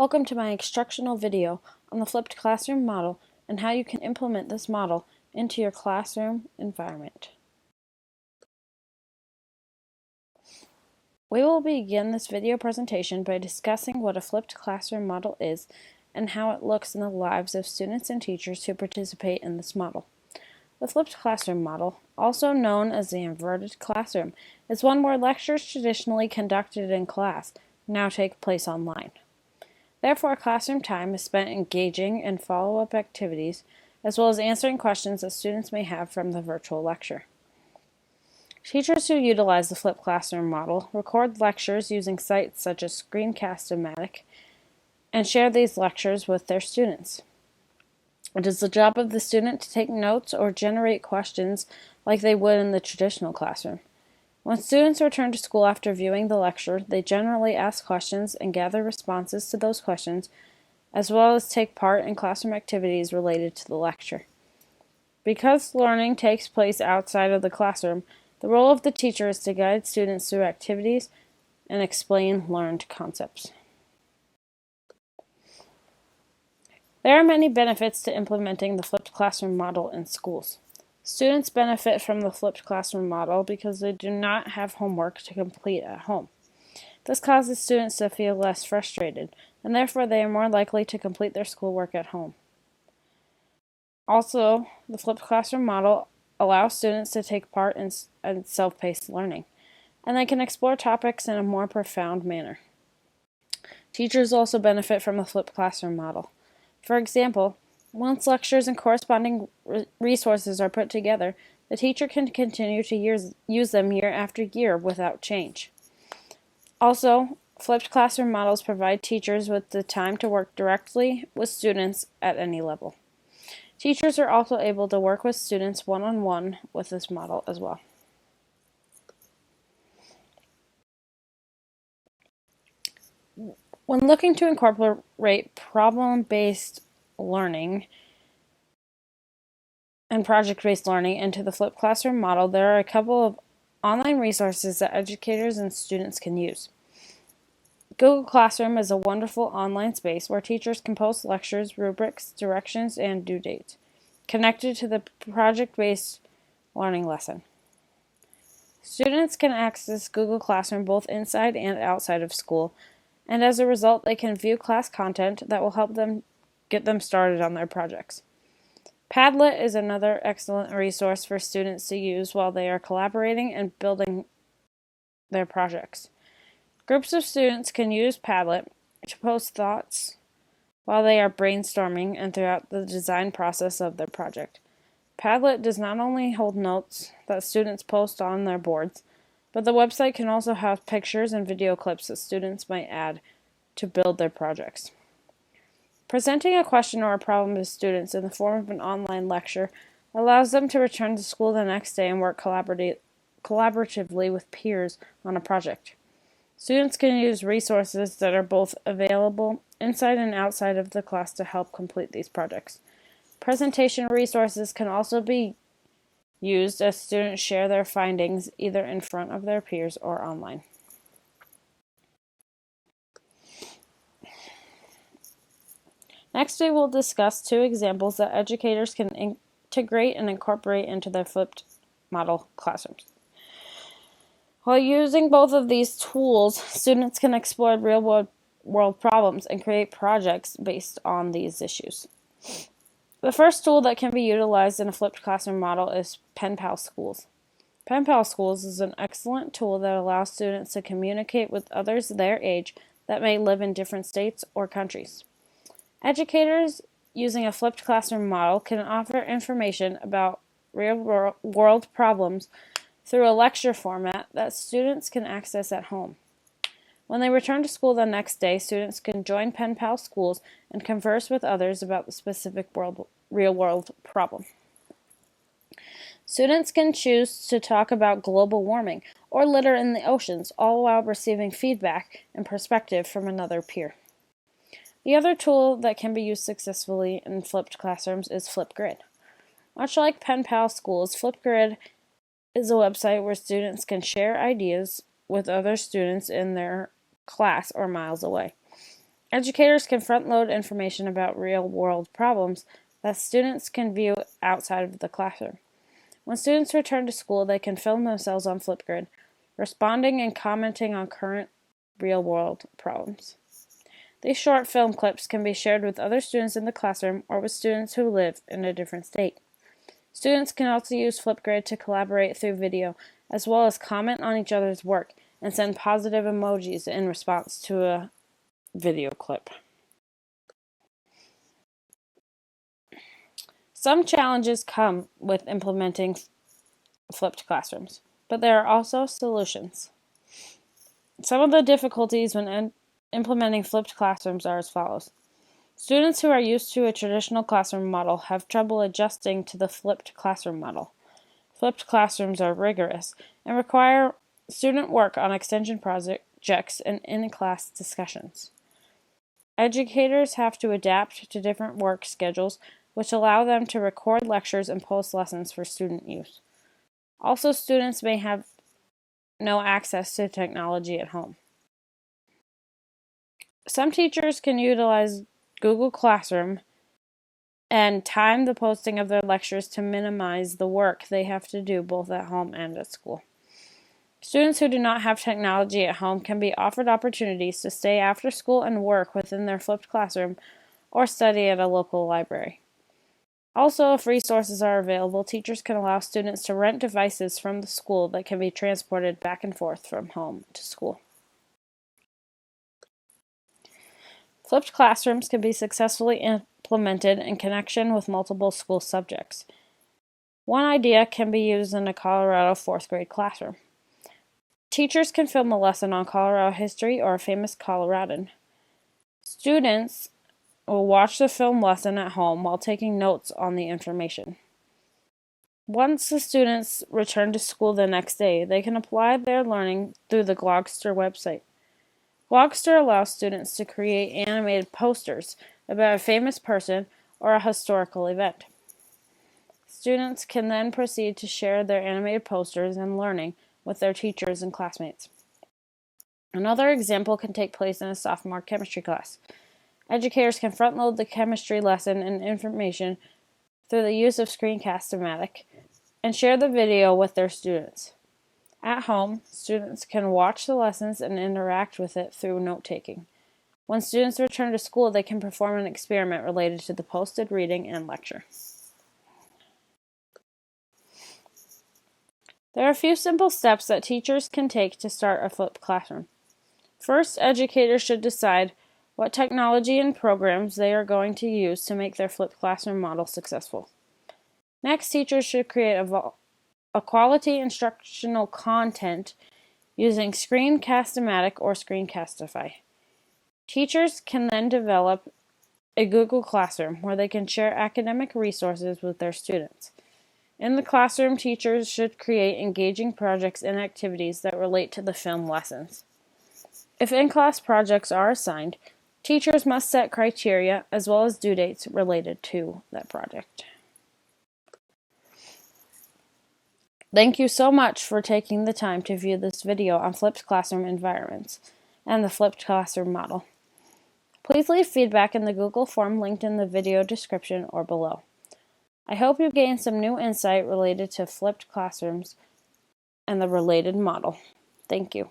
Welcome to my instructional video on the flipped classroom model and how you can implement this model into your classroom environment. We will begin this video presentation by discussing what a flipped classroom model is and how it looks in the lives of students and teachers who participate in this model. The flipped classroom model, also known as the inverted classroom, is one where lectures traditionally conducted in class now take place online. Therefore, classroom time is spent engaging in follow-up activities, as well as answering questions that students may have from the virtual lecture. Teachers who utilize the flipped classroom model record lectures using sites such as Screencast-O-Matic and share these lectures with their students. It is the job of the student to take notes or generate questions like they would in the traditional classroom. When students return to school after viewing the lecture, they generally ask questions and gather responses to those questions, as well as take part in classroom activities related to the lecture. Because learning takes place outside of the classroom, the role of the teacher is to guide students through activities and explain learned concepts. There are many benefits to implementing the flipped classroom model in schools. Students benefit from the flipped classroom model because they do not have homework to complete at home. This causes students to feel less frustrated, and therefore they are more likely to complete their schoolwork at home. Also, the flipped classroom model allows students to take part in self-paced learning, and they can explore topics in a more profound manner. Teachers also benefit from the flipped classroom model. For example, once lectures and corresponding resources are put together, the teacher can continue to use them year after year without change. Also, flipped classroom models provide teachers with the time to work directly with students at any level. Teachers are also able to work with students one-on-one with this model as well. When looking to incorporate problem-based learning and project-based learning into the flipped classroom model, there are a couple of online resources that educators and students can use. Google Classroom is a wonderful online space where teachers can post lectures, rubrics, directions, and due dates connected to the project-based learning lesson. Students can access Google Classroom both inside and outside of school, and as a result, they can view class content that will help them get them started on their projects. Padlet is another excellent resource for students to use while they are collaborating and building their projects. Groups of students can use Padlet to post thoughts while they are brainstorming and throughout the design process of their project. Padlet does not only hold notes that students post on their boards, but the website can also have pictures and video clips that students might add to build their projects. Presenting a question or a problem to students in the form of an online lecture allows them to return to school the next day and work collaboratively with peers on a project. Students can use resources that are both available inside and outside of the class to help complete these projects. Presentation resources can also be used as students share their findings either in front of their peers or online. Next, we will discuss two examples that educators can integrate and incorporate into their flipped model classrooms. While using both of these tools, students can explore real-world problems and create projects based on these issues. The first tool that can be utilized in a flipped classroom model is Pen Pal Schools. Pen Pal Schools is an excellent tool that allows students to communicate with others their age that may live in different states or countries. Educators using a flipped classroom model can offer information about real-world problems through a lecture format that students can access at home. When they return to school the next day, students can join Pen Pal Schools and converse with others about the specific real-world problem. Students can choose to talk about global warming or litter in the oceans, all while receiving feedback and perspective from another peer. The other tool that can be used successfully in flipped classrooms is Flipgrid. Much like Pen Pal Schools, Flipgrid is a website where students can share ideas with other students in their class or miles away. Educators can front-load information about real-world problems that students can view outside of the classroom. When students return to school, they can film themselves on Flipgrid, responding and commenting on current real-world problems. These short film clips can be shared with other students in the classroom or with students who live in a different state. Students can also use Flipgrid to collaborate through video, as well as comment on each other's work and send positive emojis in response to a video clip. Some challenges come with implementing flipped classrooms, but there are also solutions. Some of the difficulties when implementing flipped classrooms are as follows. Students who are used to a traditional classroom model have trouble adjusting to the flipped classroom model. Flipped classrooms are rigorous and require student work on extension projects and in-class discussions. Educators have to adapt to different work schedules, which allow them to record lectures and post lessons for student use. Also, students may have no access to technology at home. Some teachers can utilize Google Classroom and time the posting of their lectures to minimize the work they have to do both at home and at school. Students who do not have technology at home can be offered opportunities to stay after school and work within their flipped classroom or study at a local library. Also, if resources are available, teachers can allow students to rent devices from the school that can be transported back and forth from home to school. Flipped classrooms can be successfully implemented in connection with multiple school subjects. One idea can be used in a Colorado 4th grade classroom. Teachers can film a lesson on Colorado history or a famous Coloradan. Students will watch the film lesson at home while taking notes on the information. Once the students return to school the next day, they can apply their learning through the Glogster website. Glogster allows students to create animated posters about a famous person or a historical event. Students can then proceed to share their animated posters and learning with their teachers and classmates. Another example can take place in a sophomore chemistry class. Educators can front-load the chemistry lesson and information through the use of Screencast-O-Matic and share the video with their students. At home, students can watch the lessons and interact with it through note-taking. When students return to school, they can perform an experiment related to the posted reading and lecture. There are a few simple steps that teachers can take to start a flipped classroom. First, educators should decide what technology and programs they are going to use to make their flipped classroom model successful. Next, teachers should create a quality instructional content using Screencast-O-Matic or Screencastify. Teachers can then develop a Google Classroom where they can share academic resources with their students. In the classroom, teachers should create engaging projects and activities that relate to the film lessons. If in-class projects are assigned, teachers must set criteria as well as due dates related to that project. Thank you so much for taking the time to view this video on flipped classroom environments and the flipped classroom model. Please leave feedback in the Google form linked in the video description or below. I hope you gained some new insight related to flipped classrooms and the related model. Thank you.